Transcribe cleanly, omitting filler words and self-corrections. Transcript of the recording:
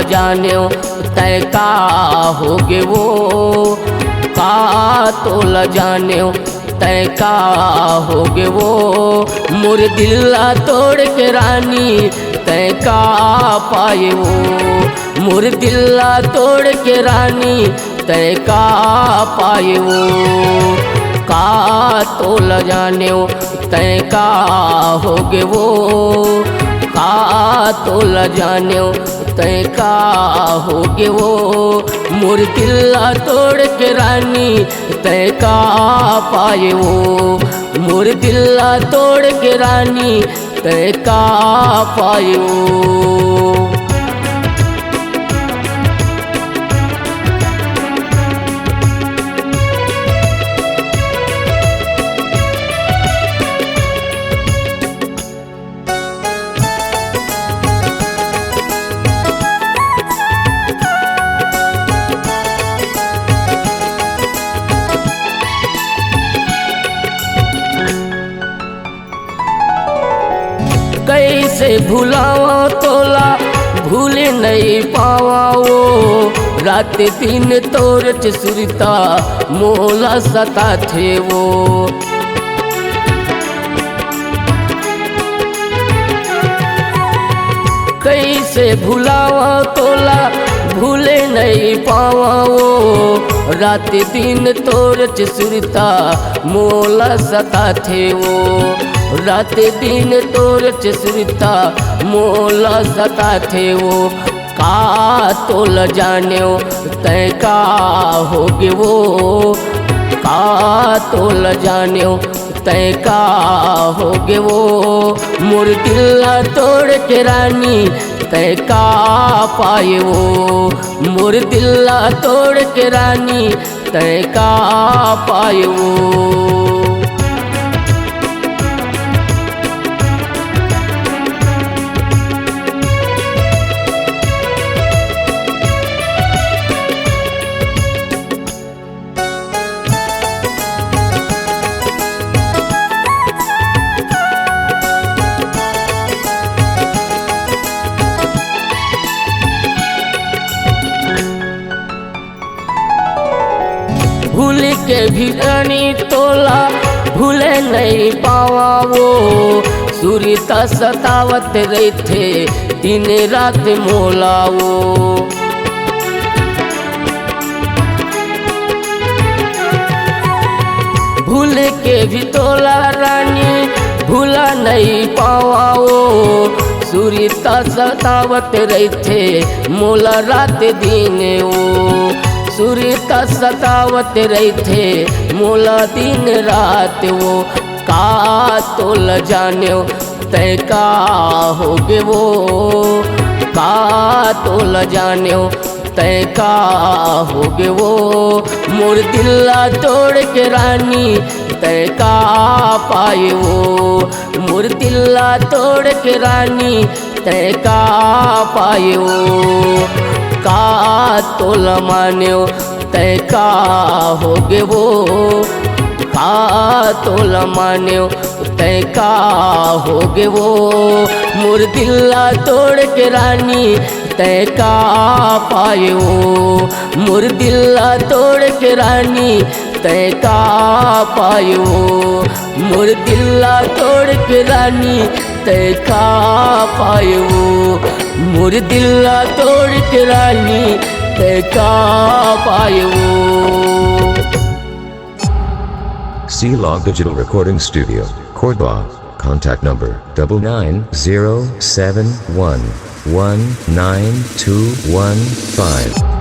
जाने तय का होगे वो, का तोल जाने तय का होगे वो। मोर दिल्ला तोड़ के रानी तय का पाए वो, मोर दिल्ला तोड़ के रानी तय का पाए वो। का तोल जाने तय का होगे वो, का तोल जाने तय का होगे वो। मोर दिल्ला तोड़ के रानी तय का पाए वो, मोर दिल्ला तोड़ के रानी तय का पाए वो। कैसे भुलावा तोला भूले नहीं पावा वो, रात दिन तोर सुरता मोला सता थे वो। कैसे भुलावा तोला भूले नहीं पावा वो, रात दिन तोर सुरता मोला सता थे वो। रात दिन तोर सुरता मोला सता थे वो। का तोल जाने तय का होगे वो, का तोल जाने तय का होगे वो। मोर दिल्ला तोड़ के रानी तय का पाए वो, मोर दिल्ला तोड़ के रानी तय का पाए वो। भूल के भी रानी तोला भूले नहीं पावा वो, सुरता सतावत रही थे दिन रात मोला वो। भूल के भी तोला रानी भूला नहीं पावा वो, सुरता सतावत रही थे मोला रात दिन वो। सुरता सतावत रही थे मोला दिन रात वो। का तोल जाने तय का होगे वो, का तोल जाने तय का होगे वो। मोर दिल्ला तोड़ के रानी तय का पाए वो, मोर दिल्ला तोड़ के रानी तय का पाए वो। का तोल माने तय का होगे वो, का तोल माने तय का होगे वो। मोर दिल्ला तोड़ के रानी तय का पाए वो, मोर दिल्ला तोड़ के रानी तय का पाए वो। मोर दिल्ला तोड़ के रानी तय का पाए वो, मोर दिल्ला तोड़ के रानी तय का पाए वो। C-Log Digital Recording Studio, Cordoba. Contact number 99071192115.